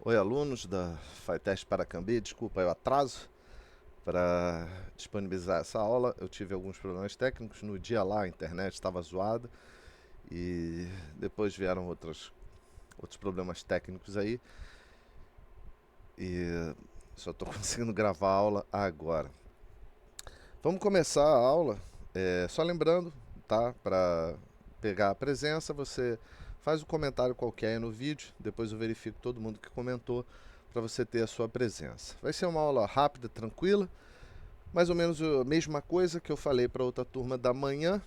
Oi, alunos da FATESP Paracambi, desculpa aí o atraso para disponibilizar essa aula. Eu tive alguns problemas técnicos no dia lá, a internet estava zoada e depois vieram outros problemas técnicos aí e só estou conseguindo gravar a aula agora. Vamos começar a aula, só lembrando, tá? Para pegar a presença, você faz um comentário qualquer aí no vídeo, depois eu verifico todo mundo que comentou para você ter a sua presença. Vai ser uma aula rápida, tranquila, mais ou menos a mesma coisa que eu falei para outra turma da manhã.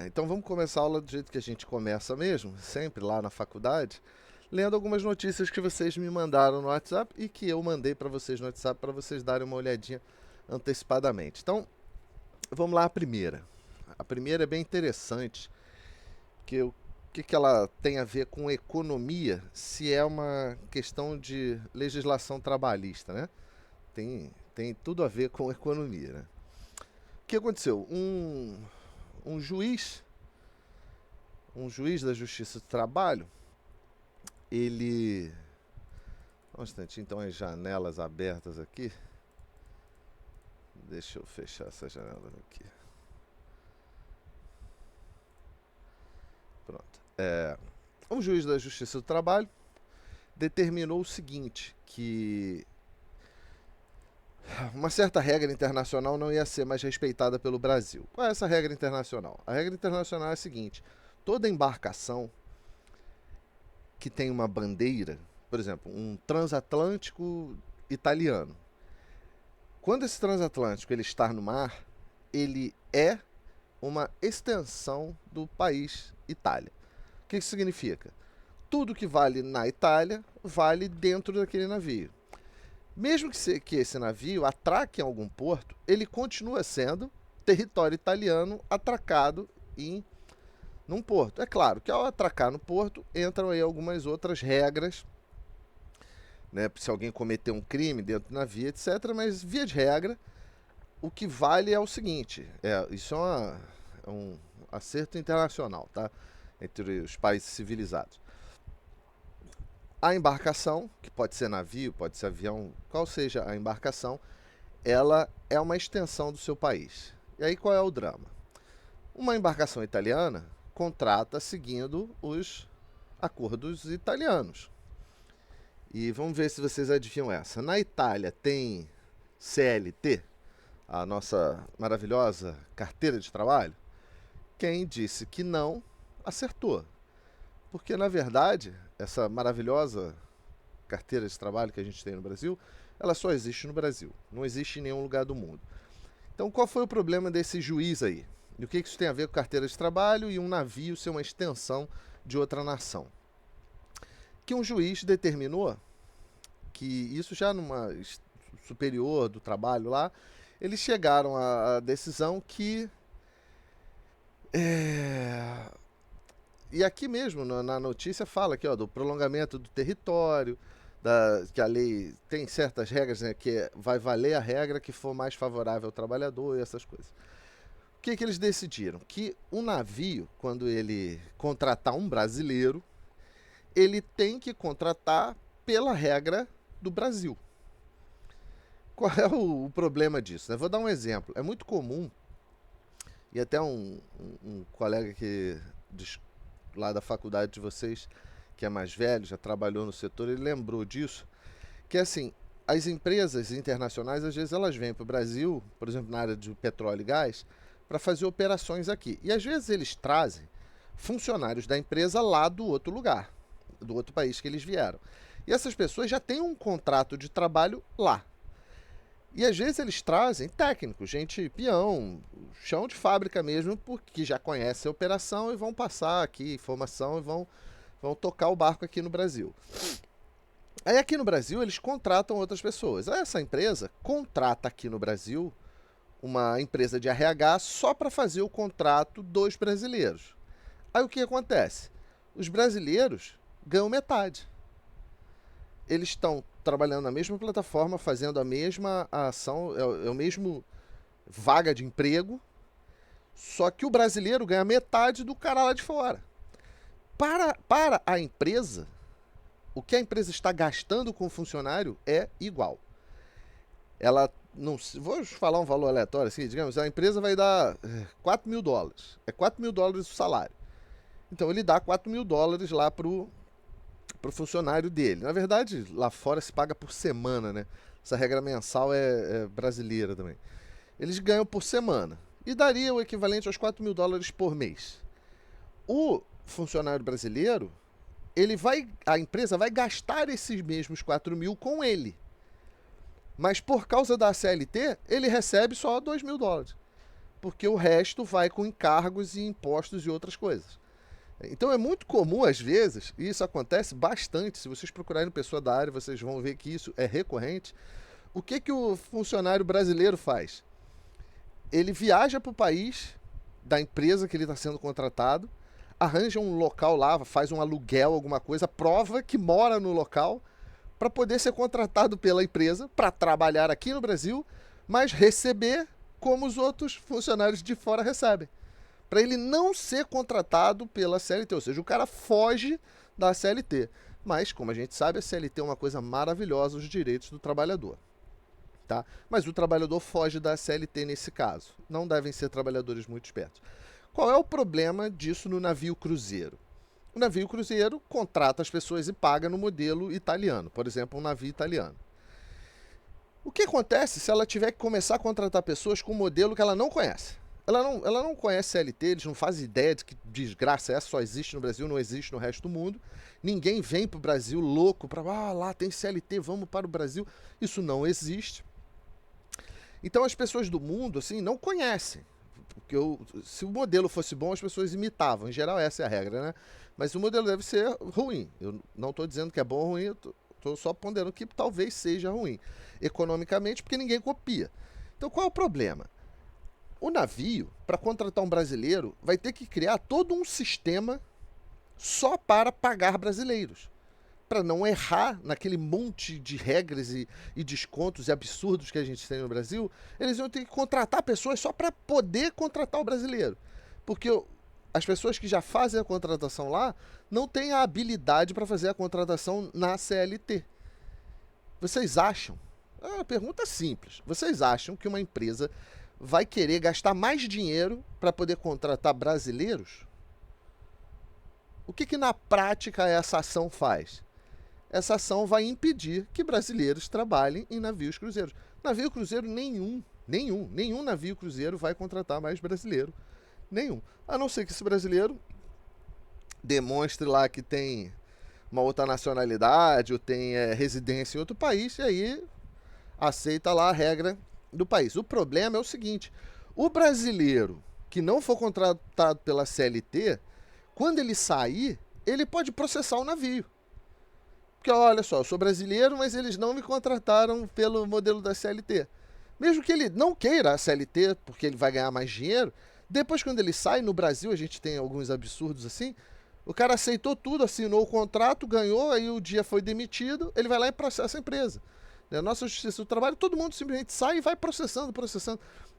Então vamos começar a aula do jeito que a gente começa mesmo, sempre lá na faculdade, lendo algumas notícias que vocês me mandaram no WhatsApp e que eu mandei para vocês no WhatsApp para vocês darem uma olhadinha antecipadamente. Então, vamos lá a primeira. A primeira é bem interessante, o que ela tem a ver com economia, se é uma questão de legislação trabalhista, né? Tem tudo a ver com economia, né? O que aconteceu? Um juiz, um juiz da Justiça do Trabalho, ele... Um instantinho, então as janelas abertas aqui. Deixa eu fechar essa janela aqui. Pronto. Um juiz da Justiça do Trabalho determinou o seguinte, que uma certa regra internacional não ia ser mais respeitada pelo Brasil. Qual é essa regra internacional? A regra internacional é a seguinte: toda embarcação que tem uma bandeira, por exemplo, um transatlântico italiano, quando esse transatlântico ele está no mar, ele é uma extensão do país Itália. O que isso significa? Tudo que vale na Itália vale dentro daquele navio. Mesmo que esse navio atraque em algum porto, ele continua sendo território italiano atracado num porto. É claro que ao atracar no porto entram aí algumas outras regras, né, se alguém cometer um crime dentro do navio, etc. Mas via de regra, o que vale é o seguinte: isso é um acerto internacional, tá? Entre os países civilizados. A embarcação, que pode ser navio, pode ser avião, qual seja a embarcação, ela é uma extensão do seu país. E aí qual é o drama? Uma embarcação italiana contrata seguindo os acordos italianos. E vamos ver se vocês adivinham essa. Na Itália tem CLT, a nossa maravilhosa carteira de trabalho. Quem disse que não, acertou. Porque, na verdade, essa maravilhosa carteira de trabalho que a gente tem no Brasil, ela só existe no Brasil. Não existe em nenhum lugar do mundo. Então, qual foi o problema desse juiz aí? E o que isso tem a ver com carteira de trabalho e um navio ser uma extensão de outra nação? Que um juiz determinou que isso já numa superior do trabalho lá, eles chegaram à decisão que e aqui mesmo, na notícia, fala aqui, ó, do prolongamento do território, que a lei tem certas regras, né, que vai valer a regra que for mais favorável ao trabalhador e essas coisas. O que eles decidiram? Que o navio, quando ele contratar um brasileiro, ele tem que contratar pela regra do Brasil. Qual é o problema disso? Né? Vou dar um exemplo. É muito comum, e até um colega lá da faculdade de vocês, que é mais velho, já trabalhou no setor, ele lembrou disso, que assim, as empresas internacionais, às vezes elas vêm para o Brasil, por exemplo, na área de petróleo e gás, para fazer operações aqui. E às vezes eles trazem funcionários da empresa lá do outro lugar, do outro país que eles vieram. E essas pessoas já têm um contrato de trabalho lá. E às vezes eles trazem técnicos, gente peão, chão de fábrica mesmo, porque já conhece a operação e vão passar aqui informação e vão tocar o barco aqui no Brasil. Aí aqui no Brasil eles contratam outras pessoas. Aí essa empresa contrata aqui no Brasil uma empresa de RH só para fazer o contrato dos brasileiros. Aí o que acontece? Os brasileiros ganham metade. Eles estão trabalhando na mesma plataforma, fazendo a mesma ação, é o mesmo vaga de emprego, só que o brasileiro ganha metade do cara lá de fora. Para a empresa, O que a empresa está gastando com o funcionário é igual. Ela não. Vou falar um valor aleatório assim, digamos, a empresa vai dar $4.000. É $4.000 o salário. Então ele dá $4.000 lá pro funcionário dele. Na verdade, lá fora se paga por semana, né? Essa regra mensal é brasileira também. Eles ganham por semana. E daria o equivalente aos $4.000 por mês. O funcionário brasileiro, a empresa vai gastar esses mesmos 4.000 com ele. Mas por causa da CLT, ele recebe só $2.000. Porque o resto vai com encargos e impostos e outras coisas. Então é muito comum, às vezes, e isso acontece bastante, se vocês procurarem pessoa da área, vocês vão ver que isso é recorrente. O que o funcionário brasileiro faz? Ele viaja para o país da empresa que ele está sendo contratado, arranja um local lá, faz um aluguel, alguma coisa, prova que mora no local para poder ser contratado pela empresa para trabalhar aqui no Brasil, mas receber como os outros funcionários de fora recebem. Para ele não ser contratado pela CLT, ou seja, o cara foge da CLT. Mas, como a gente sabe, a CLT é uma coisa maravilhosa, os direitos do trabalhador. Tá? Mas o trabalhador foge da CLT nesse caso. Não devem ser trabalhadores muito espertos. Qual é o problema disso no navio cruzeiro? O navio cruzeiro contrata as pessoas e paga no modelo italiano, por exemplo, um navio italiano. O que acontece se ela tiver que começar a contratar pessoas com um modelo que ela não conhece? Ela não conhece CLT, eles não fazem ideia de que desgraça essa só existe no Brasil, não existe no resto do mundo. Ninguém vem para o Brasil louco para, lá tem CLT, vamos para o Brasil. Isso não existe. Então as pessoas do mundo assim não conhecem. Porque se o modelo fosse bom, as pessoas imitavam. Em geral, essa é a regra, né? Mas o modelo deve ser ruim. Eu não estou dizendo que é bom ou ruim, eu estou só ponderando que talvez seja ruim. Economicamente, porque ninguém copia. Então qual é o problema? O navio, para contratar um brasileiro, vai ter que criar todo um sistema só para pagar brasileiros. Para não errar naquele monte de regras e descontos e absurdos que a gente tem no Brasil, eles vão ter que contratar pessoas só para poder contratar o brasileiro. Porque as pessoas que já fazem a contratação lá não têm a habilidade para fazer a contratação na CLT. Vocês acham? É uma pergunta simples. Vocês acham que uma empresa vai querer gastar mais dinheiro para poder contratar brasileiros? O que na prática essa ação faz? Essa ação vai impedir que brasileiros trabalhem em navios cruzeiros. Navio cruzeiro nenhum navio cruzeiro vai contratar mais brasileiro. Nenhum. A não ser que esse brasileiro demonstre lá que tem uma outra nacionalidade ou tem residência em outro país, e aí aceita lá a regra do país. O problema é o seguinte: o brasileiro que não for contratado pela CLT, quando ele sair, ele pode processar o navio. Porque olha só, eu sou brasileiro, mas eles não me contrataram pelo modelo da CLT. Mesmo que ele não queira a CLT, porque ele vai ganhar mais dinheiro, depois quando ele sai, no Brasil a gente tem alguns absurdos assim, o cara aceitou tudo, assinou o contrato, ganhou, aí o dia foi demitido, ele vai lá e processa a empresa. Na nossa justiça do trabalho, todo mundo simplesmente sai e vai processando.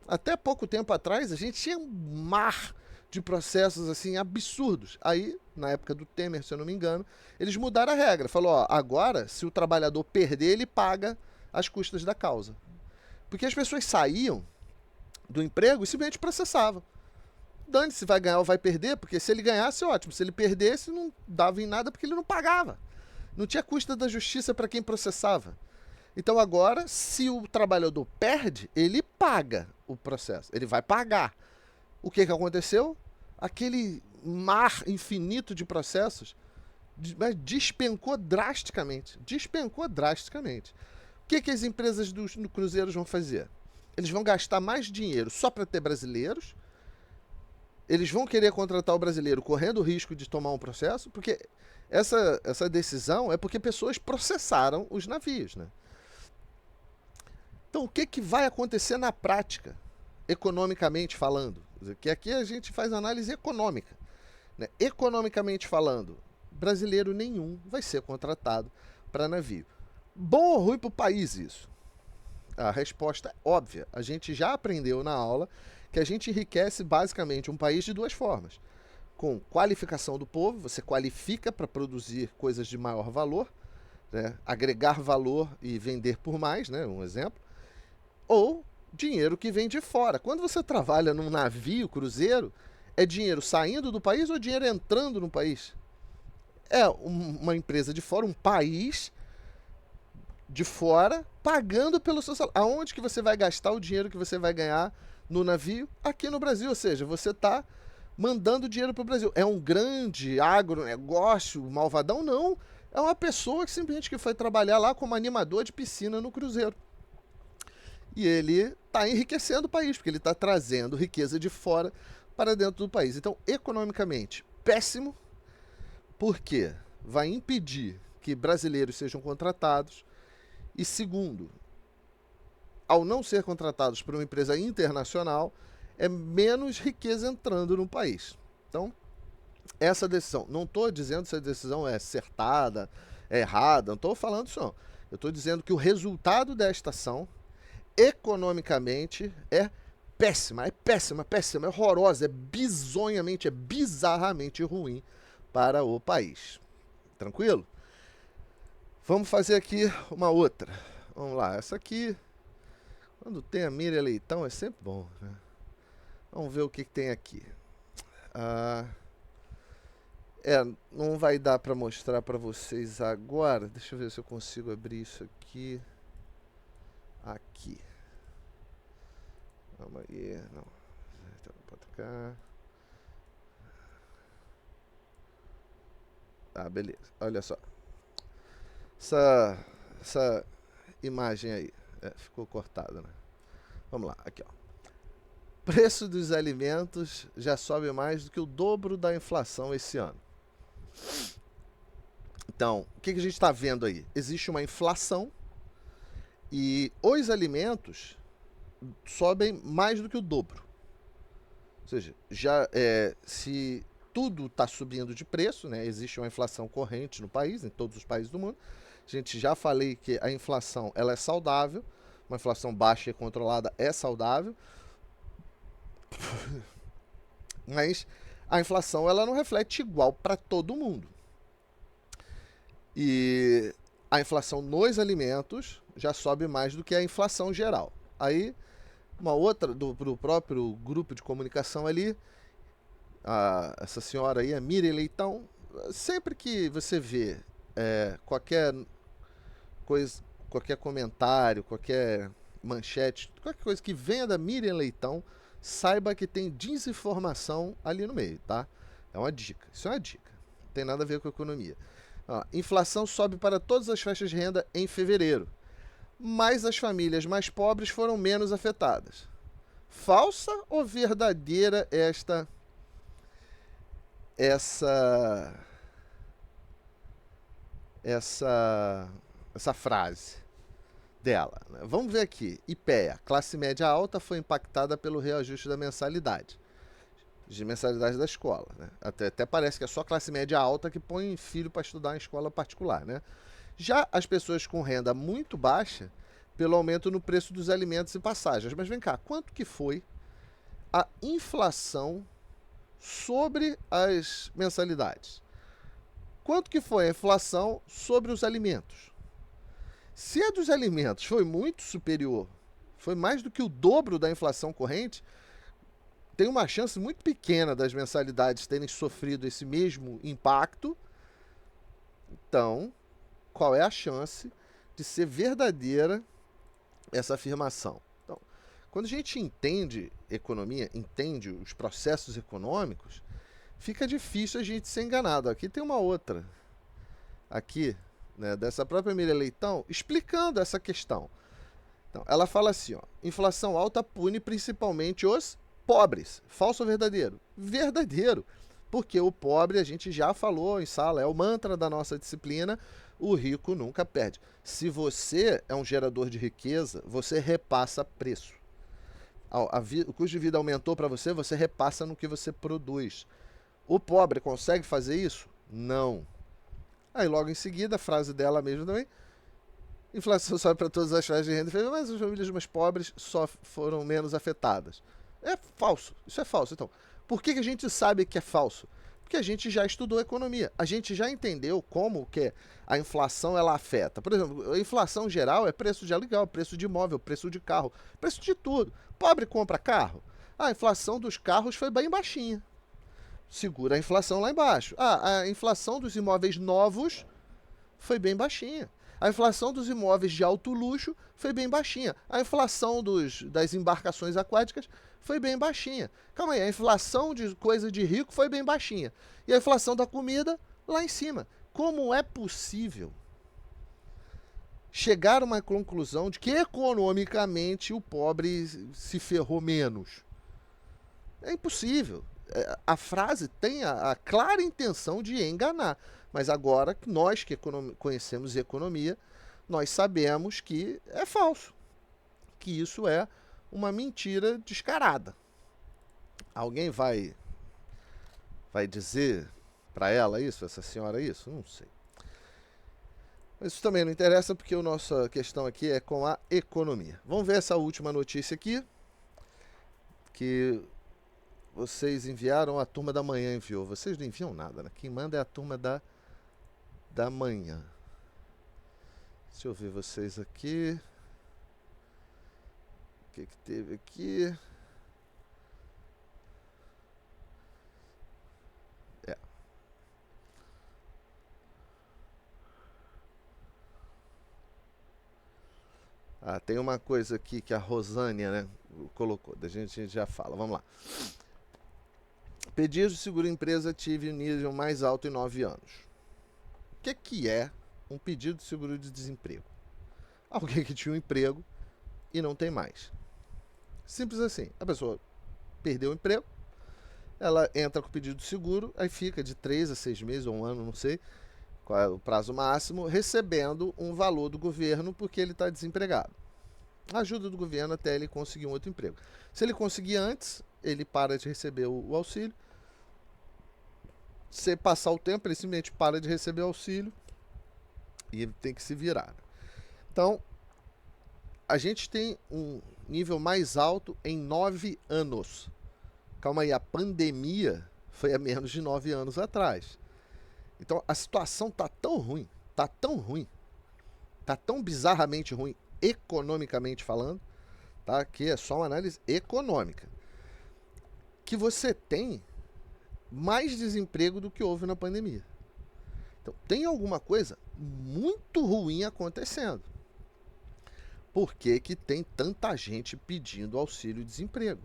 Até pouco tempo atrás, a gente tinha um mar de processos assim absurdos. Aí, na época do Temer, se eu não me engano, eles mudaram a regra. Falou, agora, se o trabalhador perder, ele paga as custas da causa. Porque as pessoas saíam do emprego e simplesmente processavam. Dane-se, vai ganhar ou vai perder, porque se ele ganhasse, ótimo. Se ele perdesse, não dava em nada porque ele não pagava. Não tinha custa da justiça para quem processava. Então agora, se o trabalhador perde, ele paga o processo. Ele vai pagar. O que aconteceu? Aquele mar infinito de processos despencou drasticamente. O que as empresas dos cruzeiros vão fazer? Eles vão gastar mais dinheiro só para ter brasileiros. Eles vão querer contratar o brasileiro correndo o risco de tomar um processo, porque essa decisão é porque pessoas processaram os navios, né? Então, o que vai acontecer na prática, economicamente falando? Que aqui a gente faz análise econômica, né? Economicamente falando, brasileiro nenhum vai ser contratado para navio. Bom ou ruim para o país isso? A resposta é óbvia. A gente já aprendeu na aula que a gente enriquece basicamente um país de duas formas. Com qualificação do povo, você qualifica para produzir coisas de maior valor, né, agregar valor e vender por mais, né, um exemplo, ou dinheiro que vem de fora. Quando você trabalha num navio, cruzeiro, é dinheiro saindo do país ou dinheiro entrando no país? É uma empresa de fora, um país de fora, pagando pelo seu salário. Aonde que você vai gastar o dinheiro que você vai ganhar no navio? Aqui no Brasil, ou seja, você está mandando dinheiro para o Brasil. É um grande agronegócio, malvadão? Não. É uma pessoa que simplesmente que foi trabalhar lá como animador de piscina no cruzeiro. E ele está enriquecendo o país, porque ele está trazendo riqueza de fora para dentro do país. Então, economicamente, péssimo, porque vai impedir que brasileiros sejam contratados. E segundo, ao não ser contratados por uma empresa internacional, é menos riqueza entrando no país. Então, essa decisão, não estou dizendo se a decisão é acertada, é errada, não estou falando isso não. Eu estou dizendo que o resultado desta ação, economicamente, é péssima, é horrorosa, é bizonhamente, é bizarramente ruim para o país. Tranquilo? Vamos fazer aqui uma outra. Vamos lá, essa aqui, quando tem a Miriam Leitão, é sempre bom, né? Vamos ver o que tem aqui. Não vai dar para mostrar para vocês agora. Deixa eu ver se eu consigo abrir isso aqui. Aqui. Vamos aí. Não. Pode cá. Beleza. Olha só. Essa imagem aí. Ficou cortada, né? Vamos lá. Aqui, ó. Preço dos alimentos já sobe mais do que o dobro da inflação esse ano. Então, o que a gente está vendo aí? Existe uma inflação e os alimentos sobem mais do que o dobro. Ou seja, se tudo está subindo de preço, né? Existe uma inflação corrente no país, em todos os países do mundo. A gente já falei que a inflação ela é saudável, uma inflação baixa e controlada é saudável, mas a inflação ela não reflete igual para todo mundo. E a inflação nos alimentos já sobe mais do que a inflação geral. Aí, uma outra do próprio grupo de comunicação ali, essa senhora aí, a Miriam Leitão, sempre que você vê qualquer coisa, qualquer comentário, qualquer manchete, qualquer coisa que venha da Miriam Leitão, saiba que tem desinformação ali no meio, tá? É uma dica, isso é uma dica, não tem nada a ver com economia. Inflação sobe para todas as faixas de renda em fevereiro, mas as famílias mais pobres foram menos afetadas. Falsa ou verdadeira essa frase dela, né? Vamos ver aqui. IPEA, classe média alta, foi impactada pelo reajuste da mensalidade. De mensalidade da escola, né? Até parece que é só classe média alta que põe filho para estudar em escola particular, né? Já as pessoas com renda muito baixa, pelo aumento no preço dos alimentos e passagens. Mas vem cá, quanto que foi a inflação sobre as mensalidades? Quanto que foi a inflação sobre os alimentos? Se a dos alimentos foi muito superior, foi mais do que o dobro da inflação corrente, tem uma chance muito pequena das mensalidades terem sofrido esse mesmo impacto. Então, qual é a chance de ser verdadeira essa afirmação? Então, quando a gente entende economia, entende os processos econômicos, fica difícil a gente ser enganado. Aqui tem uma outra, aqui, né, dessa própria Miriam Leitão, explicando essa questão. Então, ela fala assim, ó, inflação alta pune principalmente os pobres. Falso ou verdadeiro? Verdadeiro. Porque o pobre, a gente já falou em sala, é o mantra da nossa disciplina, o rico nunca perde. Se você é um gerador de riqueza, você repassa preço. O custo de vida aumentou para você, você repassa no que você produz. O pobre consegue fazer isso? Não. Aí logo em seguida, a frase dela mesma também, inflação sobe para todas as faixas de renda, mas as famílias mais pobres só foram menos afetadas. É falso, isso é falso. Então, por que a gente sabe que é falso? Porque a gente já estudou economia, a gente já entendeu como que a inflação ela afeta. Por exemplo, a inflação geral é preço de aluguel, preço de imóvel, preço de carro, preço de tudo. Pobre compra carro. A inflação dos carros foi bem baixinha. Segura a inflação lá embaixo. A inflação dos imóveis novos foi bem baixinha. A inflação dos imóveis de alto luxo foi bem baixinha. A inflação das embarcações aquáticas foi bem baixinha. Calma aí, a inflação de coisa de rico foi bem baixinha. E a inflação da comida lá em cima. Como é possível chegar a uma conclusão de que economicamente o pobre se ferrou menos? É impossível. A frase tem a clara intenção de enganar. Mas agora, nós que conhecemos economia, nós sabemos que é falso. Que isso é uma mentira descarada. Alguém vai dizer para ela isso, essa senhora isso? Não sei. Mas isso também não interessa porque a nossa questão aqui é com a economia. Vamos ver essa última notícia aqui. Que vocês enviaram, a turma da manhã enviou. Vocês não enviam nada, né? Quem manda é a turma da manhã. Deixa eu ver vocês aqui. O que teve aqui? Tem uma coisa aqui que a Rosânia, né, colocou. Da gente já fala. Vamos lá. Pedidos de seguro-empresa tive nível mais alto em 9 anos. O que é um pedido de seguro de desemprego? Alguém que tinha um emprego e não tem mais. Simples assim. A pessoa perdeu o emprego, ela entra com o pedido de seguro, aí fica de 3 a 6 meses ou um ano, não sei qual é o prazo máximo, recebendo um valor do governo porque ele está desempregado. A ajuda do governo até ele conseguir um outro emprego. Se ele conseguir antes, ele para de receber o auxílio. Se passar o tempo, ele simplesmente para de receber o auxílio e ele tem que se virar. Então, a gente tem um nível mais alto em 9 anos. Calma aí, a pandemia foi há menos de 9 anos atrás. Então, a situação tá tão ruim, tá tão bizarramente ruim, economicamente falando, tá? Que é só uma análise econômica, que você tem mais desemprego do que houve na pandemia. Então, tem alguma coisa muito ruim acontecendo. Por que tem tanta gente pedindo auxílio-desemprego?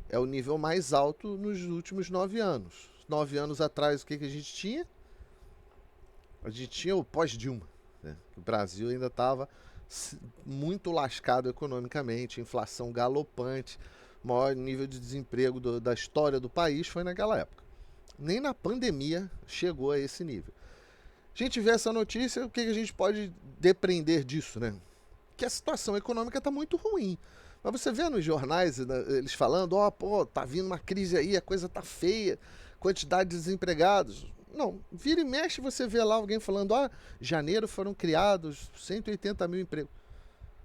É o nível mais alto nos últimos 9 anos. 9 anos atrás, o que a gente tinha? A gente tinha o pós-Dilma, né? O Brasil ainda estava muito lascado economicamente, inflação galopante, maior nível de desemprego da história do país foi naquela época. Nem na pandemia chegou a esse nível. A gente vê essa notícia, o que a gente pode depreender disso, né? Que a situação econômica está muito ruim. Mas você vê nos jornais eles falando, tá vindo uma crise aí, a coisa tá feia, quantidade de desempregados. Não, vira e mexe você vê lá alguém falando, janeiro foram criados 180 mil empregos.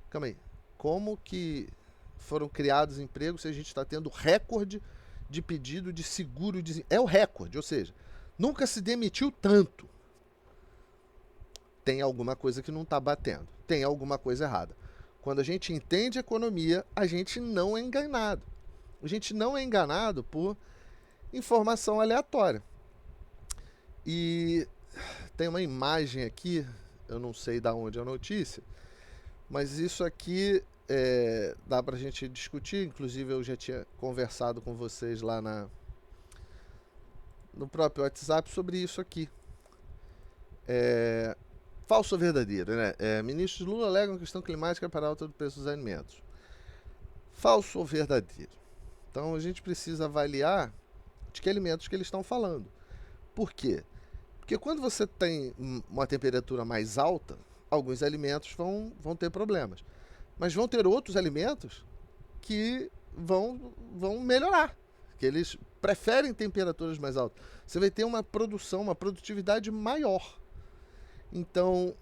Calma aí, como que foram criados empregos se a gente está tendo recorde de pedido de seguro? É o recorde, ou seja, nunca se demitiu tanto. Tem alguma coisa que não está batendo, tem alguma coisa errada. Quando a gente entende economia, a gente não é enganado. A gente não é enganado por informação aleatória. E tem uma imagem aqui, eu não sei de onde é a notícia, mas isso aqui dá pra gente discutir. Inclusive eu já tinha conversado com vocês lá no próprio WhatsApp sobre isso aqui. Falso ou verdadeiro, né? Ministros Lula alegam questão climática para a alta do preço dos alimentos. Falso ou verdadeiro? Então a gente precisa avaliar de que alimentos que eles estão falando. Por quê? Porque quando você tem uma temperatura mais alta, alguns alimentos vão ter problemas. Mas vão ter outros alimentos que vão melhorar. Que eles preferem temperaturas mais altas. Você vai ter uma produção, uma produtividade maior. Então,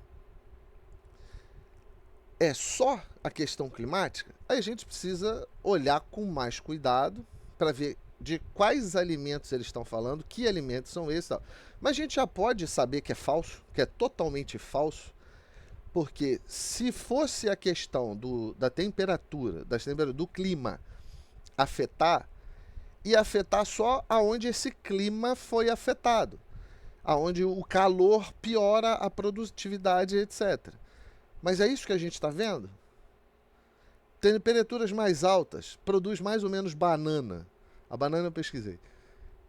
é só a questão climática? Aí a gente precisa olhar com mais cuidado para ver de quais alimentos eles estão falando, que alimentos são esses e tal. Mas a gente já pode saber que é falso, que é totalmente falso, porque se fosse a questão da temperatura, do clima afetar, ia afetar só aonde esse clima foi afetado, aonde o calor piora a produtividade, etc. Mas é isso que a gente está vendo? Temperaturas mais altas produz mais ou menos banana. A banana eu pesquisei.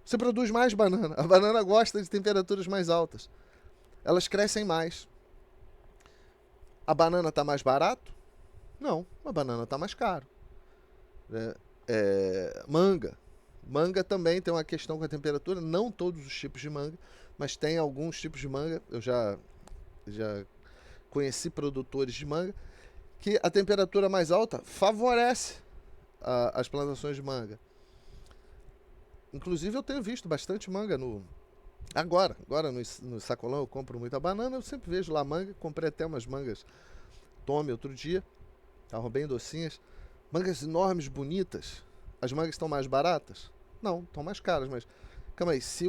Você produz mais banana. A banana gosta de temperaturas mais altas. Elas crescem mais. A banana está mais barato? Não, a banana está mais caro. Manga. Manga também tem uma questão com a temperatura. Não todos os tipos de manga, mas tem alguns tipos de manga. Eu já conheci produtores de manga que a temperatura mais alta favorece as plantações de manga. Inclusive eu tenho visto bastante manga agora no sacolão eu compro muita banana, eu sempre vejo lá manga, comprei até umas mangas Tome outro dia, estavam bem docinhas, mangas enormes, bonitas. As mangas estão mais baratas? Não, estão mais caras, mas calma aí, se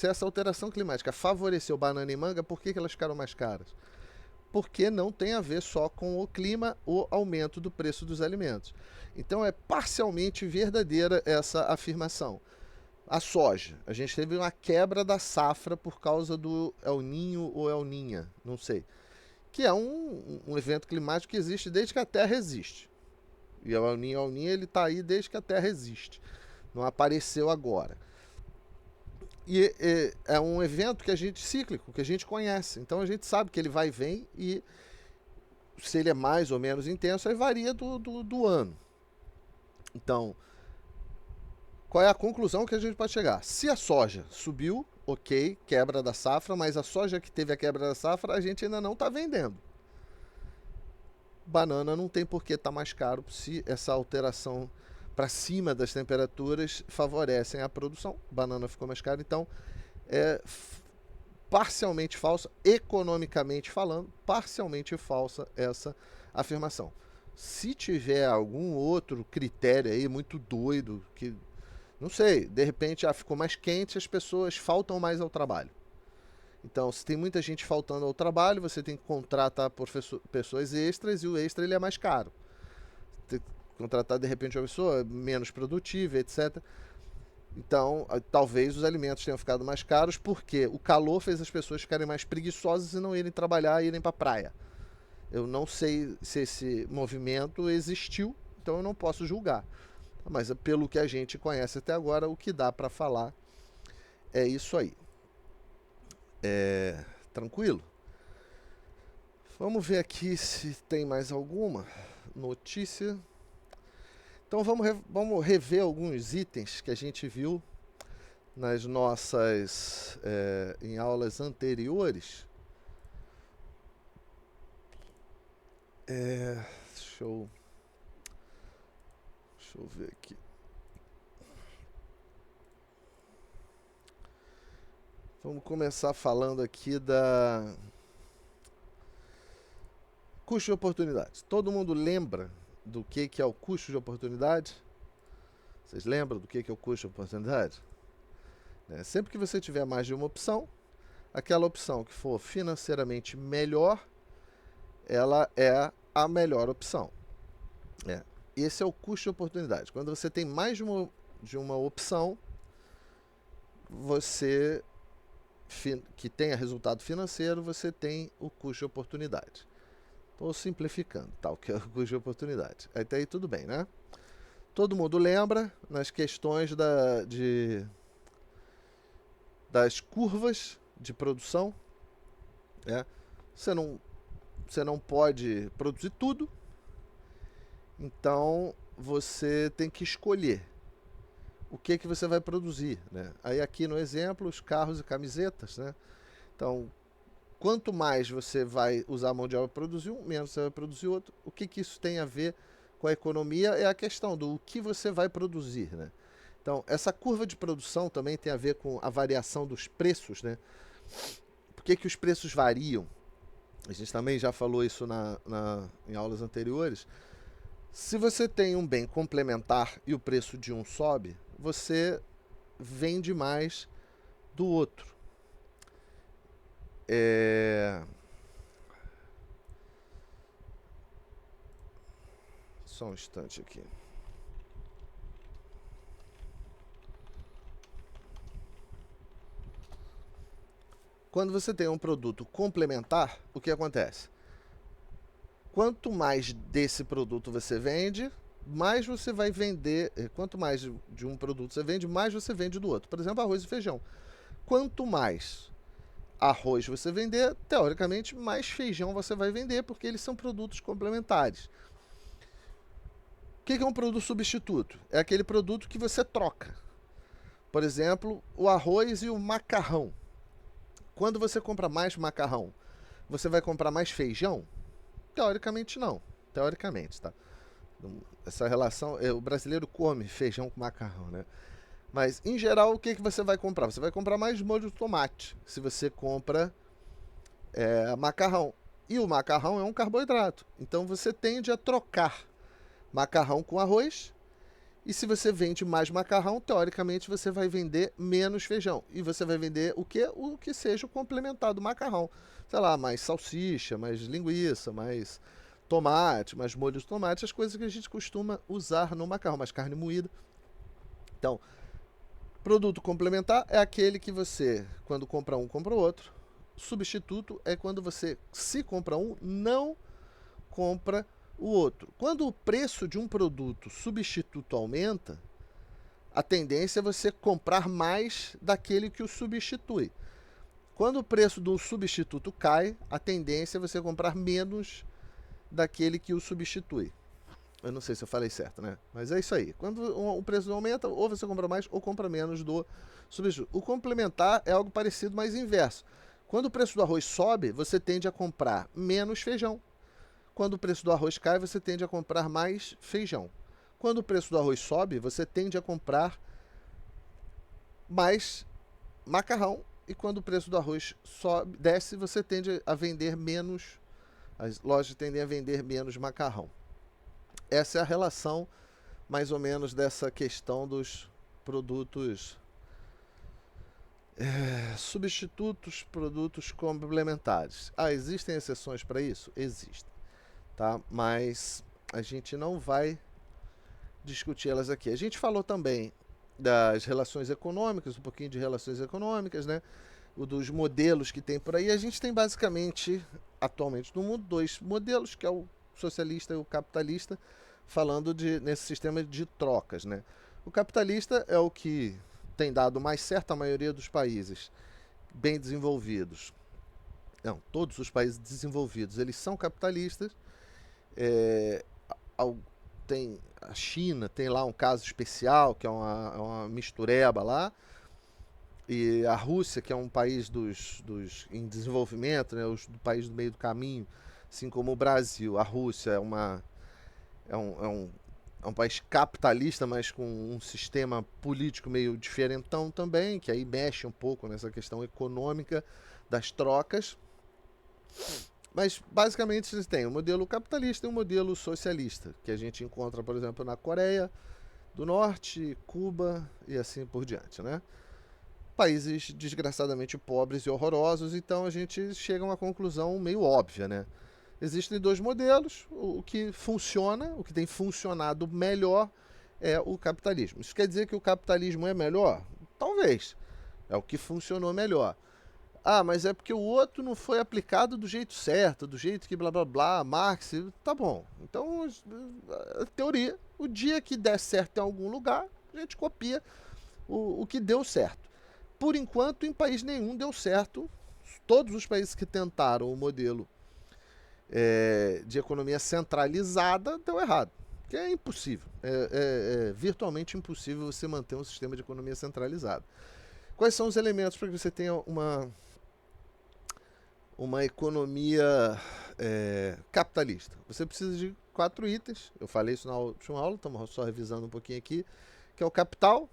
essa alteração climática favoreceu banana e manga, por que elas ficaram mais caras? Porque não tem a ver só com o clima o aumento do preço dos alimentos. Então é parcialmente verdadeira essa afirmação. A soja, a gente teve uma quebra da safra por causa do El Ninho ou El Ninha, não sei, que é um evento climático que existe desde que a Terra existe. E o El Ninho ele está aí desde que a Terra existe, não apareceu agora. E é um evento que cíclico, que a gente conhece. Então a gente sabe que ele vai e vem, e se ele é mais ou menos intenso, aí varia do ano. Então, qual é a conclusão que a gente pode chegar? Se a soja subiu, ok, quebra da safra, mas a soja que teve a quebra da safra, a gente ainda não está vendendo. Banana não tem por que estar mais caro se essa alteração para cima das temperaturas favorecem a produção. Banana ficou mais cara, então é parcialmente falsa, economicamente falando, parcialmente falsa essa afirmação. Se tiver algum outro critério aí muito doido, que não sei, de repente ficou mais quente, as pessoas faltam mais ao trabalho. Então, se tem muita gente faltando ao trabalho, você tem que contratar pessoas extras, e o extra ele é mais caro. Tem que contratar de repente uma pessoa menos produtiva, etc. Então, talvez os alimentos tenham ficado mais caros porque o calor fez as pessoas ficarem mais preguiçosas e não irem trabalhar e irem para a praia. Eu não sei se esse movimento existiu, então eu não posso julgar. Mas pelo que a gente conhece até agora, o que dá para falar é isso aí. Tranquilo? Vamos ver aqui se tem mais alguma notícia. Então vamos rever alguns itens que a gente viu nas nossas em aulas anteriores. Deixa eu ver aqui. Vamos começar falando aqui da custo de oportunidade. Todo mundo lembra do que é o custo de oportunidade? Vocês lembram do que é o custo de oportunidade? Sempre que você tiver mais de uma opção, aquela opção que for financeiramente melhor, ela é a melhor opção. Esse é o custo de oportunidade. Quando você tem mais de uma opção, você que tenha resultado financeiro, você tem o custo de oportunidade. Estou simplificando, o que é o custo de oportunidade. Até aí tudo bem, né? Todo mundo lembra nas questões das curvas de produção. Você não pode produzir tudo, então você tem que escolher o que você vai produzir, né? Aí aqui no exemplo, os carros e camisetas, né? Então, quanto mais você vai usar a mão de obra para produzir um, menos você vai produzir outro. O que isso tem a ver com a economia é a questão do que você vai produzir, né? Então, essa curva de produção também tem a ver com a variação dos preços, né? Por que os preços variam? A gente também já falou isso em aulas anteriores. Se você tem um bem complementar e o preço de um sobe, você vende mais do outro. Só um instante aqui. Quando você tem um produto complementar, o que acontece? Quanto mais desse produto você vende, mais você vai vender. Quanto mais de um produto você vende, mais você vende do outro. Por exemplo, arroz e feijão. Quanto mais arroz você vender, teoricamente, mais feijão você vai vender, porque eles são produtos complementares. O que é um produto substituto? É aquele produto que você troca. Por exemplo, o arroz e o macarrão. Quando você compra mais macarrão, você vai comprar mais feijão? Teoricamente não. Teoricamente, tá? Essa relação, o brasileiro come feijão com macarrão, né? Mas, em geral, o que você vai comprar? Você vai comprar mais molho de tomate se você compra macarrão. E o macarrão é um carboidrato. Então, você tende a trocar macarrão com arroz. E se você vende mais macarrão, teoricamente, você vai vender menos feijão. E você vai vender o quê? O que seja o complementar do macarrão. Sei lá, mais salsicha, mais linguiça, mais tomate, mais molho de tomate. As coisas que a gente costuma usar no macarrão. Mais carne moída. Então, produto complementar é aquele que você, quando compra um, compra o outro. Substituto é quando você, se compra um, não compra o outro. Quando o preço de um produto substituto aumenta, a tendência é você comprar mais daquele que o substitui. Quando o preço do substituto cai, a tendência é você comprar menos daquele que o substitui. Eu não sei se eu falei certo, né? Mas é isso aí. Quando o preço aumenta, ou você compra mais ou compra menos do substituto. O complementar é algo parecido, mas inverso. Quando o preço do arroz sobe, você tende a comprar menos feijão. Quando o preço do arroz cai, você tende a comprar mais feijão. Quando o preço do arroz sobe, você tende a comprar mais macarrão. E quando o preço do arroz sobe, desce, você tende a vender menos. As lojas tendem a vender menos macarrão. Essa é a relação, mais ou menos, dessa questão dos produtos substitutos, produtos complementares. Existem exceções para isso? Existem. Tá? Mas a gente não vai discutir elas aqui. A gente falou também das relações econômicas, um pouquinho de relações econômicas, né? Dos modelos que tem por aí. A gente tem basicamente, atualmente no mundo, dois modelos, que é o socialista e o capitalista, falando nesse sistema de trocas, né? O capitalista é o que tem dado mais certo à maioria dos países bem desenvolvidos. Não, todos os países desenvolvidos, eles são capitalistas. Tem a China, tem lá um caso especial, que é uma mistureba lá. E a Rússia, que é um país em desenvolvimento, né, do país do meio do caminho, assim como o Brasil. A Rússia é um país capitalista, mas com um sistema político meio diferentão também, que aí mexe um pouco nessa questão econômica das trocas. Mas basicamente você tem um modelo capitalista e um modelo socialista, que a gente encontra, por exemplo, na Coreia do Norte, Cuba e assim por diante, né? Países desgraçadamente pobres e horrorosos, então a gente chega a uma conclusão meio óbvia, né? Existem dois modelos, o que funciona, o que tem funcionado melhor é o capitalismo. Isso quer dizer que o capitalismo é melhor? Talvez. É o que funcionou melhor. Mas é porque o outro não foi aplicado do jeito certo, do jeito que blá blá blá, Marx, tá bom. Então, a teoria, o dia que der certo em algum lugar, a gente copia o que deu certo. Por enquanto, em país nenhum deu certo. Todos os países que tentaram o modelo de economia centralizada deu errado. Que é impossível. É virtualmente impossível você manter um sistema de economia centralizada. Quais são os elementos para que você tenha uma economia capitalista? Você precisa de 4 itens. Eu falei isso na última aula, estamos só revisando um pouquinho aqui. Que é o capital,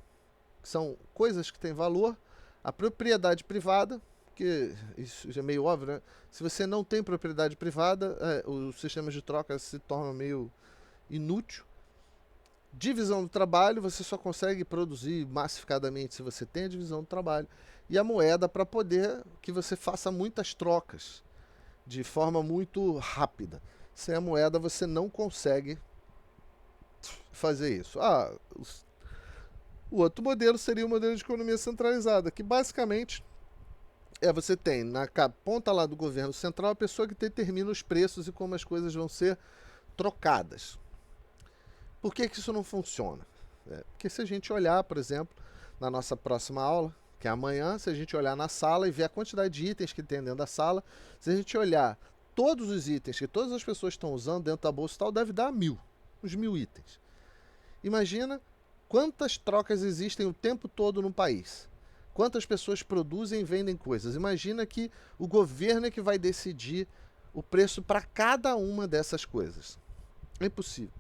que são coisas que têm valor. A propriedade privada, que isso já é meio óbvio, né? Se você não tem propriedade privada, os sistemas de troca se tornam meio inútil. Divisão do trabalho, você só consegue produzir massificadamente se você tem a divisão do trabalho. E a moeda para poder que você faça muitas trocas de forma muito rápida. Sem a moeda você não consegue fazer isso. O outro modelo seria o modelo de economia centralizada, que basicamente você tem na ponta lá do governo central a pessoa que determina os preços e como as coisas vão ser trocadas. Por que isso não funciona? Porque se a gente olhar, por exemplo, na nossa próxima aula, que é amanhã, se a gente olhar na sala e ver a quantidade de itens que tem dentro da sala, se a gente olhar todos os itens que todas as pessoas estão usando dentro da bolsa e tal, deve dar uns 1000 itens. Imagina quantas trocas existem o tempo todo no país. Quantas pessoas produzem e vendem coisas. Imagina que o governo é que vai decidir o preço para cada uma dessas coisas. É impossível.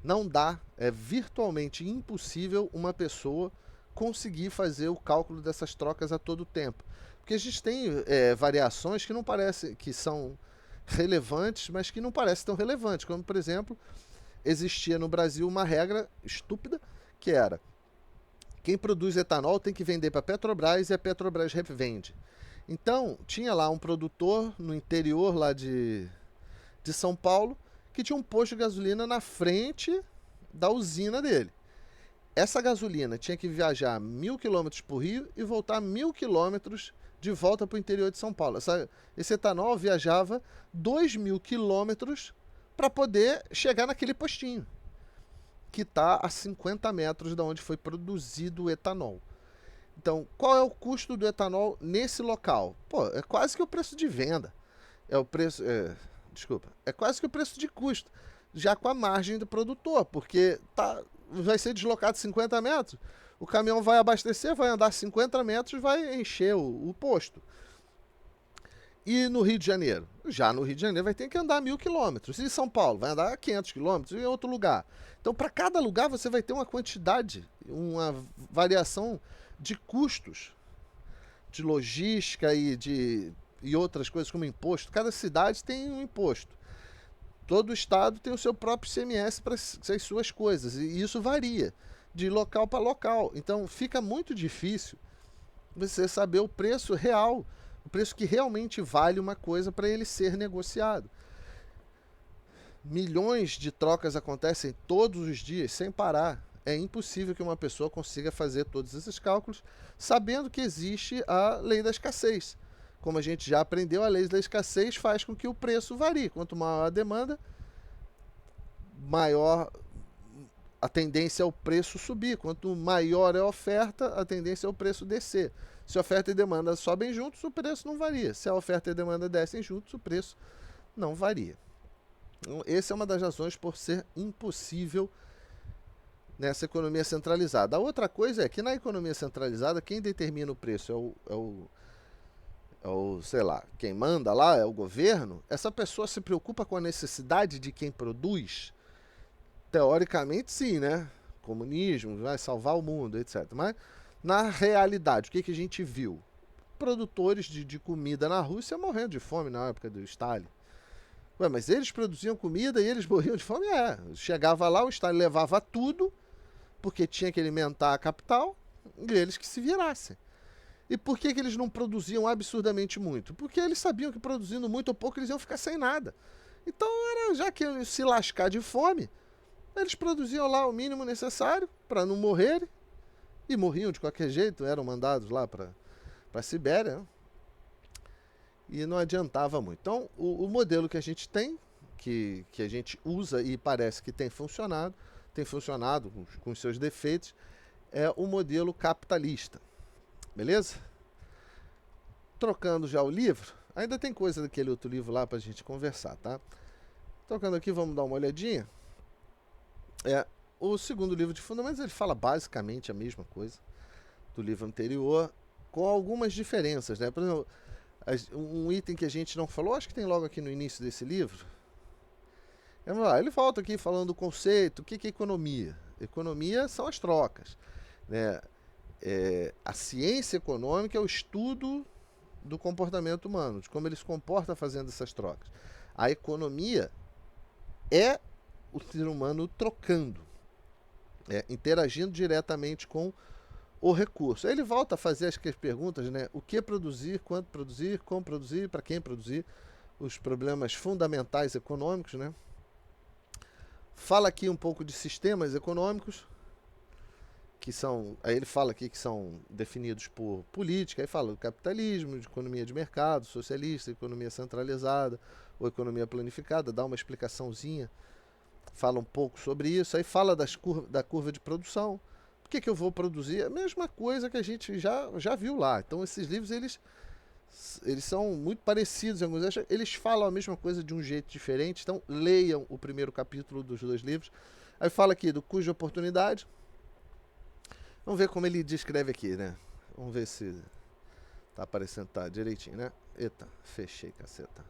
Não dá, é virtualmente impossível uma pessoa conseguir fazer o cálculo dessas trocas a todo tempo. Porque a gente tem variações que não parecem que são relevantes, mas que não parecem tão relevantes. Como, por exemplo, existia no Brasil uma regra estúpida que era: quem produz etanol tem que vender para a Petrobras e a Petrobras revende. Então, tinha lá um produtor no interior lá de São Paulo que tinha um posto de gasolina na frente da usina dele. Essa gasolina tinha que viajar 1000 quilômetros por Rio e voltar 1000 quilômetros de volta para o interior de São Paulo. Esse etanol viajava 2000 quilômetros para poder chegar naquele postinho, que está a 50 metros de onde foi produzido o etanol. Então, qual é o custo do etanol nesse local? É quase que o preço de venda. É o preço... é quase que o preço de custo, já com a margem do produtor, porque vai ser deslocado 50 metros, o caminhão vai abastecer, vai andar 50 metros, vai encher o posto. E no Rio de Janeiro? Já no Rio de Janeiro vai ter que andar 1000 quilômetros. E em São Paulo? Vai andar 500 quilômetros. E em outro lugar? Então, para cada lugar, você vai ter uma quantidade, uma variação de custos, de logística e outras coisas como imposto. Cada cidade tem um imposto. Todo estado tem o seu próprio ICMS para as suas coisas. E isso varia de local para local. Então, fica muito difícil você saber o preço real, o preço que realmente vale uma coisa para ele ser negociado. Milhões de trocas acontecem todos os dias, sem parar. É impossível que uma pessoa consiga fazer todos esses cálculos sabendo que existe a lei da escassez. Como a gente já aprendeu, a lei da escassez faz com que o preço varie. Quanto maior a demanda, maior a tendência é o preço subir. Quanto maior é a oferta, a tendência é o preço descer. Se a oferta e demanda sobem juntos, o preço não varia. Se a oferta e a demanda descem juntos, o preço não varia. Então, essa é uma das razões por ser impossível nessa economia centralizada. A outra coisa é que na economia centralizada, quem determina o preço sei lá, quem manda lá é o governo. Essa pessoa se preocupa com a necessidade de quem produz? Teoricamente, sim, né? Comunismo vai salvar o mundo, etc. Mas, na realidade, o que a gente viu? Produtores de comida na Rússia morrendo de fome na época do Stalin. Mas eles produziam comida e eles morriam de fome? Chegava lá, o Stalin levava tudo, porque tinha que alimentar a capital, e eles que se virassem. E por que eles não produziam absurdamente muito? Porque eles sabiam que produzindo muito ou pouco eles iam ficar sem nada. Então, já que eles se lascar de fome, eles produziam lá o mínimo necessário para não morrerem. E morriam de qualquer jeito, eram mandados lá para a Sibéria. Né? E não adiantava muito. Então, o modelo que a gente tem, que a gente usa e parece que tem funcionado com os seus defeitos, é o modelo capitalista. Beleza? Trocando já o livro, ainda tem coisa daquele outro livro lá pra gente conversar, tá? Trocando aqui, vamos dar uma olhadinha. O segundo livro de Fundamentos, ele fala basicamente a mesma coisa do livro anterior, com algumas diferenças, né? Por exemplo, um item que a gente não falou, acho que tem logo aqui no início desse livro. Ele volta aqui falando do conceito, o que é economia? Economia são as trocas, né? A ciência econômica é o estudo do comportamento humano, de como ele se comporta fazendo essas trocas. A economia é o ser humano trocando. interagindo diretamente com o recurso. Aí ele volta a fazer as perguntas, né? O que produzir, quanto produzir, como produzir, para quem produzir, os problemas fundamentais econômicos, né? Fala aqui um pouco de sistemas econômicos, que são, aí ele fala aqui que são definidos por política, aí fala do capitalismo, de economia de mercado, socialista, economia centralizada, ou economia planificada, dá uma explicaçãozinha, fala um pouco sobre isso, aí fala da curva de produção. Por que eu vou produzir? A mesma coisa que a gente já viu lá. Então esses livros, eles são muito parecidos em alguns, eles falam a mesma coisa de um jeito diferente, então leiam o primeiro capítulo dos dois livros. Aí fala aqui do custo de oportunidade. Vamos ver como ele descreve aqui, né? Vamos ver se tá aparecendo, tá direitinho, né? Eita, fechei, caceta.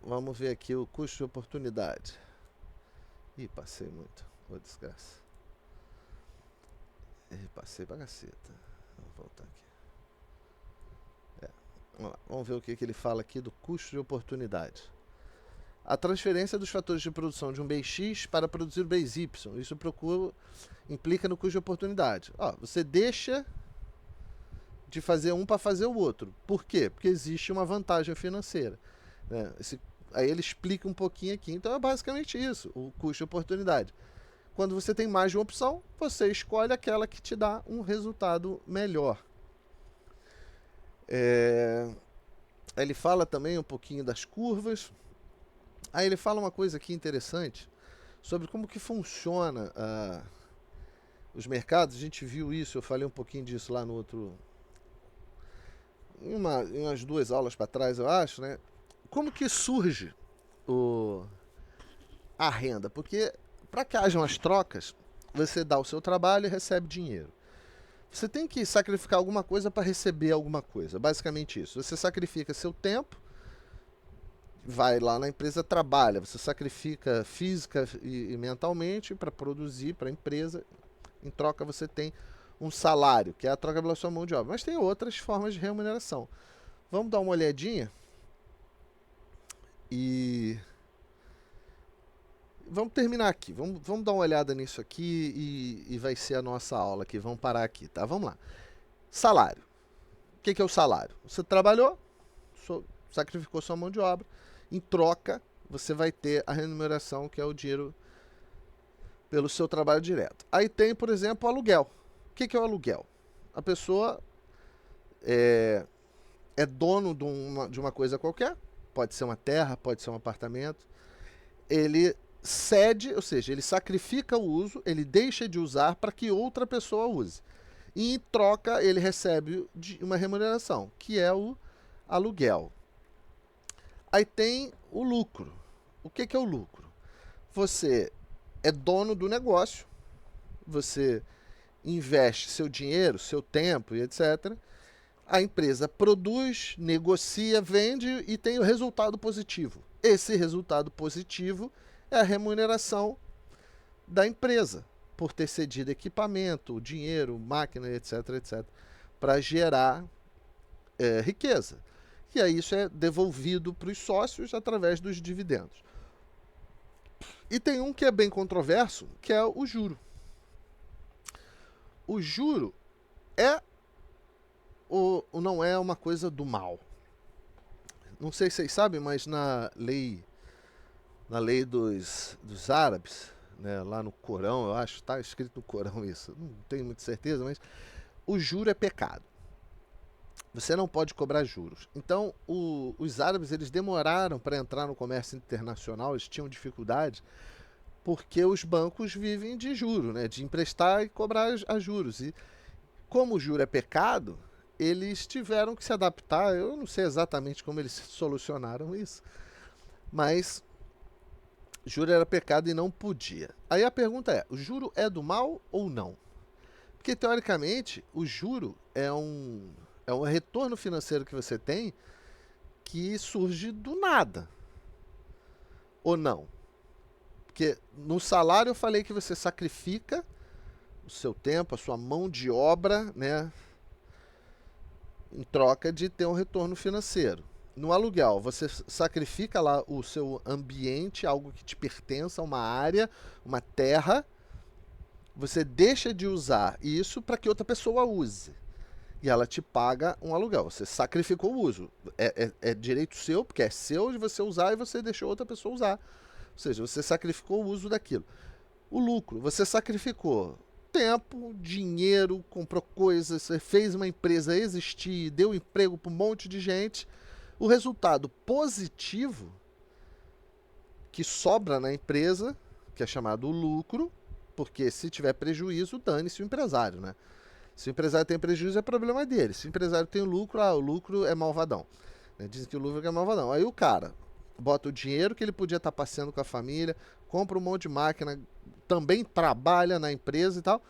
Vamos ver aqui o custo de oportunidade. Ih, passei muito. Ô, desgraça. Passei pra caceta. Vamos voltar aqui. Vamos ver o que ele fala aqui do custo de oportunidade. A transferência dos fatores de produção de um bem X para produzir o bem Y. Isso implica no custo de oportunidade. Você deixa de fazer um para fazer o outro. Por quê? Porque existe uma vantagem financeira, né? Aí ele explica um pouquinho aqui. Então é basicamente isso, o custo de oportunidade. Quando você tem mais de uma opção, você escolhe aquela que te dá um resultado melhor. Ele fala também um pouquinho das curvas. Aí ele fala uma coisa aqui interessante sobre como que funciona os mercados. A gente viu isso, eu falei um pouquinho disso lá no outro, em umas 2 aulas para trás, eu acho, né? Como que surge a renda? Porque para que hajam as trocas, você dá o seu trabalho e recebe dinheiro. Você tem que sacrificar alguma coisa para receber alguma coisa. Basicamente isso. Você sacrifica seu tempo, vai lá na empresa, trabalha. Você sacrifica física e mentalmente para produzir para a empresa. Em troca você tem um salário, que é a troca pela sua mão de obra. Mas tem outras formas de remuneração. Vamos dar uma olhadinha e vamos terminar aqui. Vamos dar uma olhada nisso aqui e vai ser a nossa aula aqui. Vamos parar aqui, tá? Vamos lá. Salário. O que é o salário? Você trabalhou, sacrificou sua mão de obra. Em troca, você vai ter a remuneração, que é o dinheiro pelo seu trabalho direto. Aí tem, por exemplo, o aluguel. O que é o aluguel? A pessoa é dono de uma coisa qualquer, pode ser uma terra, pode ser um apartamento. Ele cede, ou seja, ele sacrifica o uso, ele deixa de usar para que outra pessoa use. E em troca ele recebe uma remuneração, que é o aluguel. Aí tem o lucro. O que é o lucro? Você é dono do negócio, você investe seu dinheiro, seu tempo e etc. A empresa produz, negocia, vende e tem o resultado positivo. Esse resultado positivo é a remuneração da empresa por ter cedido equipamento, dinheiro, máquina, etc, etc, para gerar riqueza. E aí isso é devolvido para os sócios através dos dividendos. E tem um que é bem controverso, que é o juro. O juro não é uma coisa do mal. Não sei se vocês sabem, mas na lei dos árabes, né, lá no Corão, eu acho, está escrito no Corão isso, não tenho muita certeza, mas o juro é pecado. Você não pode cobrar juros. Então, os árabes, eles demoraram para entrar no comércio internacional, eles tinham dificuldade, porque os bancos vivem de juro, né, de emprestar e cobrar a juros. E como o juro é pecado, eles tiveram que se adaptar. Eu não sei exatamente como eles solucionaram isso, mas juro era pecado e não podia. Aí a pergunta é, o juro é do mal ou não? Porque, teoricamente, o juro é um retorno financeiro que você tem que surge do nada. Ou não? Porque no salário eu falei que você sacrifica o seu tempo, a sua mão de obra, né, em troca de ter um retorno financeiro. No aluguel, você sacrifica lá o seu ambiente, algo que te pertença, uma área, uma terra, Você deixa de usar isso para que outra pessoa use. E ela te paga um aluguel. Você sacrificou o uso. É direito seu, porque é seu de você usar e você deixou outra pessoa usar. Ou seja, você sacrificou o uso daquilo. O lucro, você sacrificou tempo, dinheiro, comprou coisas, você fez uma empresa existir, deu emprego para um monte de gente. O resultado positivo que sobra na empresa, que é chamado lucro, porque se tiver prejuízo, dane-se o empresário, né? Se o empresário tem prejuízo, é problema dele. Se o empresário tem lucro, o lucro é malvadão. Dizem que o lucro é malvadão. Aí o cara bota o dinheiro que ele podia estar passeando com a família, compra um monte de máquina, também trabalha na empresa e tal.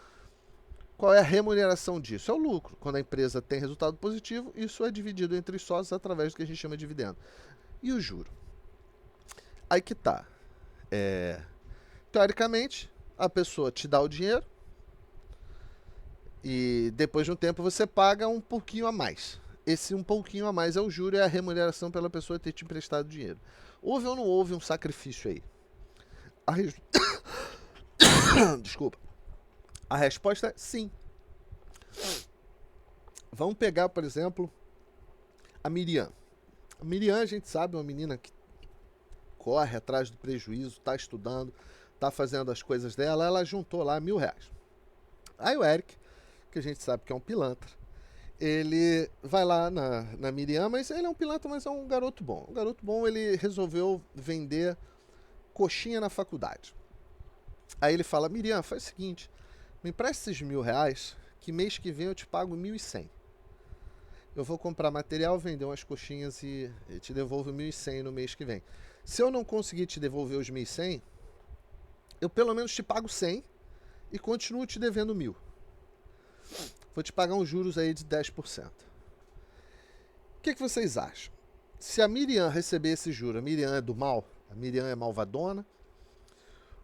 Qual é a remuneração disso? É o lucro. Quando a empresa tem resultado positivo, isso é dividido entre os sócios através do que a gente chama de dividendo. E o juro? Aí que tá. Teoricamente, a pessoa te dá o dinheiro e depois de um tempo você paga um pouquinho a mais. Esse um pouquinho a mais é o juro, é a remuneração pela pessoa ter te emprestado dinheiro. Houve ou não houve um sacrifício aí? Res... Desculpa. A resposta é sim. Vamos pegar, por exemplo, a Miriam. A Miriam, a gente sabe, é uma menina que corre atrás do prejuízo, está estudando, está fazendo as coisas dela. Ela juntou lá R$1.000. Aí o Eric, que a gente sabe que é um pilantra, ele vai lá na Miriam, mas ele é um pilantra, mas é um garoto bom. Um garoto bom, ele resolveu vender coxinha na faculdade. Aí ele fala, Miriam, faz o seguinte, me empresta esses R$1.000, que mês que vem eu te pago 1.100. Eu vou comprar material, vender umas coxinhas e te devolvo 1.100 no mês que vem. Se eu não conseguir te devolver os 1.100, eu pelo menos te pago 100 e continuo te devendo 1.000. Vou te pagar uns juros aí de 10%. O que vocês acham? Se a Miriam receber esse juro, a Miriam é do mal? A Miriam é malvadona?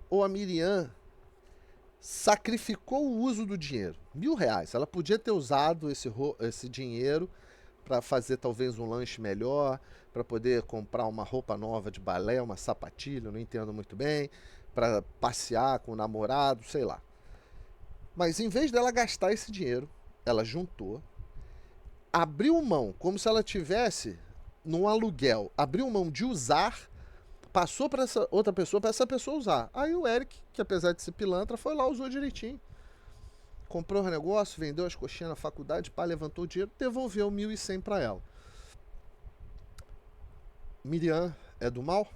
Ou a Miriam sacrificou o uso do dinheiro? R$1.000. Ela podia ter usado esse dinheiro para fazer talvez um lanche melhor, para poder comprar uma roupa nova de balé, uma sapatilha, eu não entendo muito bem, para passear com o namorado, sei lá. Mas em vez dela gastar esse dinheiro, ela juntou, abriu mão, como se ela tivesse num aluguel, abriu mão de usar, passou para essa outra pessoa, para essa pessoa usar. Aí o Eric, que apesar de ser pilantra, foi lá, usou direitinho. Comprou o negócio, vendeu as coxinhas na faculdade, pá, levantou o dinheiro, devolveu 1.100 para ela. Miriam é do mal?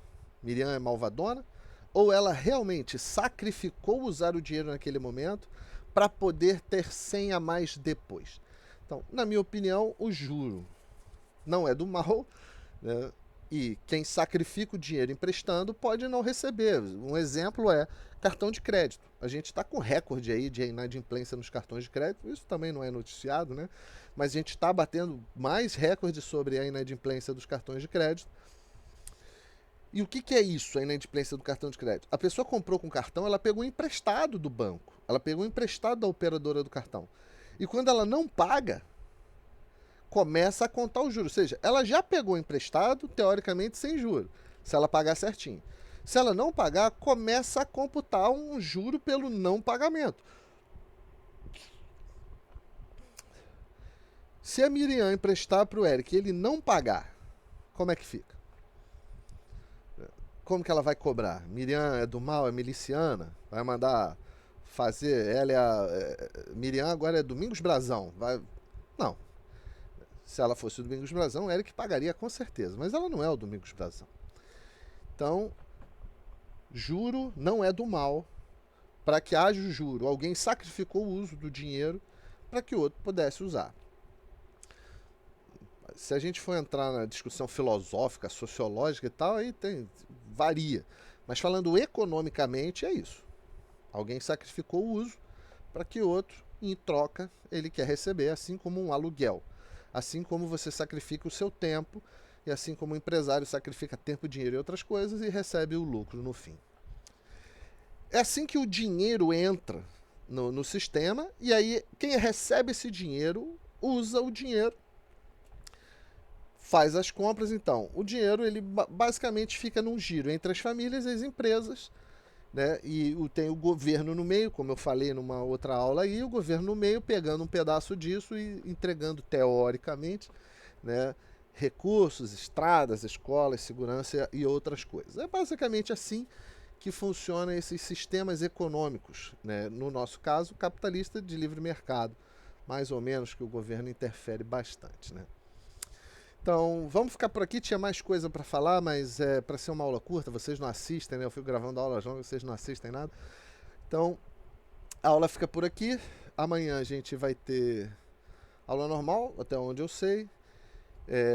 Miriam é malvadona? Ou ela realmente sacrificou usar o dinheiro naquele momento para poder ter 100 a mais depois? Então, na minha opinião, o juro não é do mal, né? E quem sacrifica o dinheiro emprestando pode não receber. Um exemplo é cartão de crédito. A gente está com recorde aí de inadimplência nos cartões de crédito. Isso também não é noticiado, né? Mas a gente está batendo mais recordes sobre a inadimplência dos cartões de crédito. E o que é isso, a inadimplência do cartão de crédito? A pessoa comprou com cartão, ela pegou emprestado do banco. Ela pegou emprestado da operadora do cartão. E quando ela não paga, começa a contar os juros. Ou seja, ela já pegou emprestado, teoricamente, sem juro, se ela pagar certinho. Se ela não pagar, começa a computar um juro pelo não pagamento. Se a Miriam emprestar para o Eric e ele não pagar, como é que fica? Como que ela vai cobrar? Miriam é do mal, é miliciana? Vai mandar fazer... Ela é a... Miriam agora é Domingos Brazão. Não. Se ela fosse o Domingos Brazão, o Eric pagaria com certeza. Mas ela não é o Domingos Brazão. Então, juro não é do mal. Para que haja o juro, alguém sacrificou o uso do dinheiro para que o outro pudesse usar. Se a gente for entrar na discussão filosófica, sociológica e tal, aí varia. Mas falando economicamente, é isso. Alguém sacrificou o uso para que o outro, em troca, ele quer receber, assim como um aluguel. Assim como você sacrifica o seu tempo, e assim como o empresário sacrifica tempo, dinheiro e outras coisas e recebe o lucro no fim. É assim que o dinheiro entra no sistema, e aí quem recebe esse dinheiro usa o dinheiro, faz as compras. Então o dinheiro ele basicamente fica num giro entre as famílias e as empresas, né? E tem o governo no meio, como eu falei numa outra aula aí, o governo no meio pegando um pedaço disso e entregando teoricamente, né, recursos, estradas, escolas, segurança e outras coisas. É basicamente assim que funcionam esses sistemas econômicos, né? No nosso caso, capitalista de livre mercado, mais ou menos, que o governo interfere bastante, né? Então, vamos ficar por aqui. Tinha mais coisa para falar, mas para ser uma aula curta, vocês não assistem, né? Eu fico gravando aulas longas, vocês não assistem nada. Então, a aula fica por aqui. Amanhã a gente vai ter aula normal, até onde eu sei.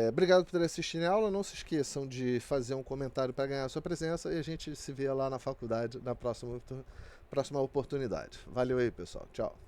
Obrigado por terem assistido a aula. Não se esqueçam de fazer um comentário para ganhar a sua presença e a gente se vê lá na faculdade na próxima oportunidade. Valeu aí, pessoal. Tchau.